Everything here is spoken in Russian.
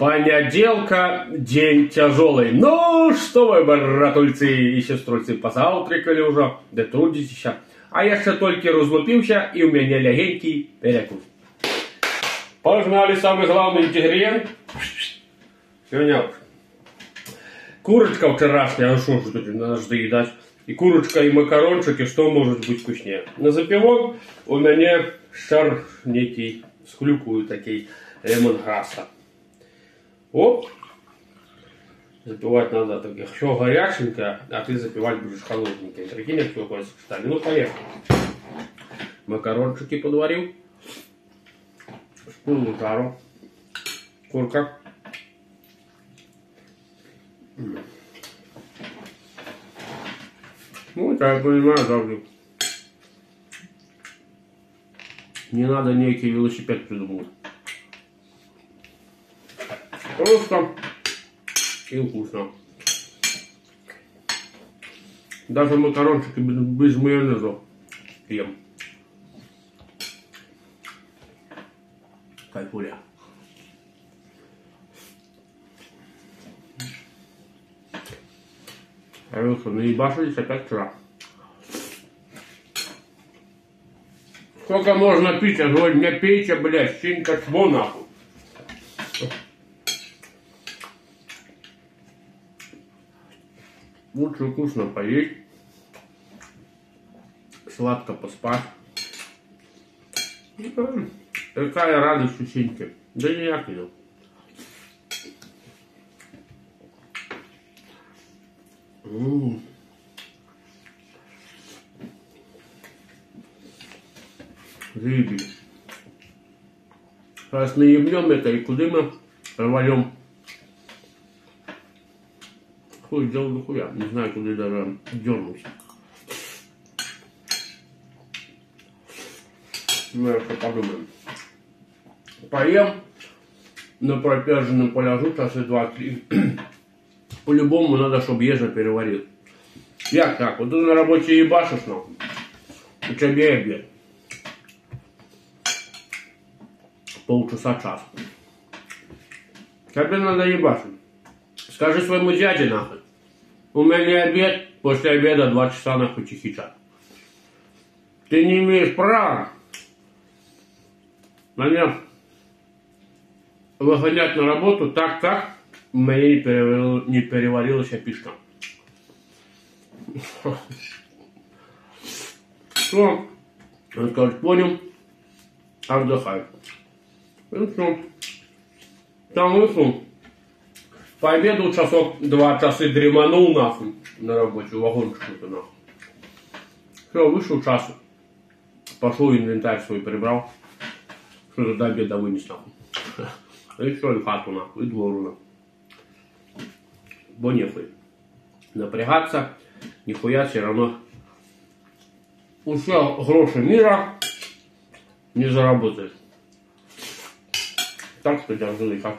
Понеделка, день тяжелый. Ну, что вы, братульцы и сеструльцы, позавтракали уже, да трудитесь. А я ще только разлупился, и у меня легенький перекус. Погнали, самый главный ингредиент. Сегодня курочка вчерашняя, а что же тут надо доедать. И курочка, и макарончики, что может быть вкуснее. На запивон у меня шар некий с клюквой такой лемонграсса. Оп. Запивать надо так, все горяченькое, а ты запивать будешь холодненькое. Прикинь, какое сочетание. Ну, поехали. Макарончики подварил. С полным жаром. Курка. Ну, это я понимаю, завжди. Не надо некий велосипед придумывать. Просто и вкусно. Даже макарончики без майонеза ем. Кайфуля. Короче, наебашились опять вчера. Сколько можно пить? Я говорю, не пейте, блядь, синька чмо нахуй. Лучше вкусно поесть, сладко поспать. Какая радость у синьки. Да не я кинул. Заебись. Сейчас наебнем это и куда мы рванем. Хуй сделал дохуя. Не знаю, куда даже дернулся. Ну, я что подумаем. Поем, на проперженном поляжу часа 2-3. По-любому надо, чтобы ежа переварил. Як так? Вот ты на работе ебашишь, нахуй. У тебя обед. Полчаса-час. Тебе надо ебашить. Скажи своему дяде, нахуй. У меня обед, после обеда 2 часа нахуй чихичат. Ты не имеешь права меня выгонять на работу так, как у меня не переварилась пишка. Все, он скажет, понял, отдыхай. И все. Там вышел. По обеду часок-два часа дреманул нахуй на работе, вагончик нахуй. Все, вышел час, пошел инвентарь свой прибрал, что-то до обеда вынес нахуй. И все, и хату нахуй, и двору нахуй. Бо нехуй напрягаться, нихуя все равно. Все гроши мира не заработаешь. Так что держи, как.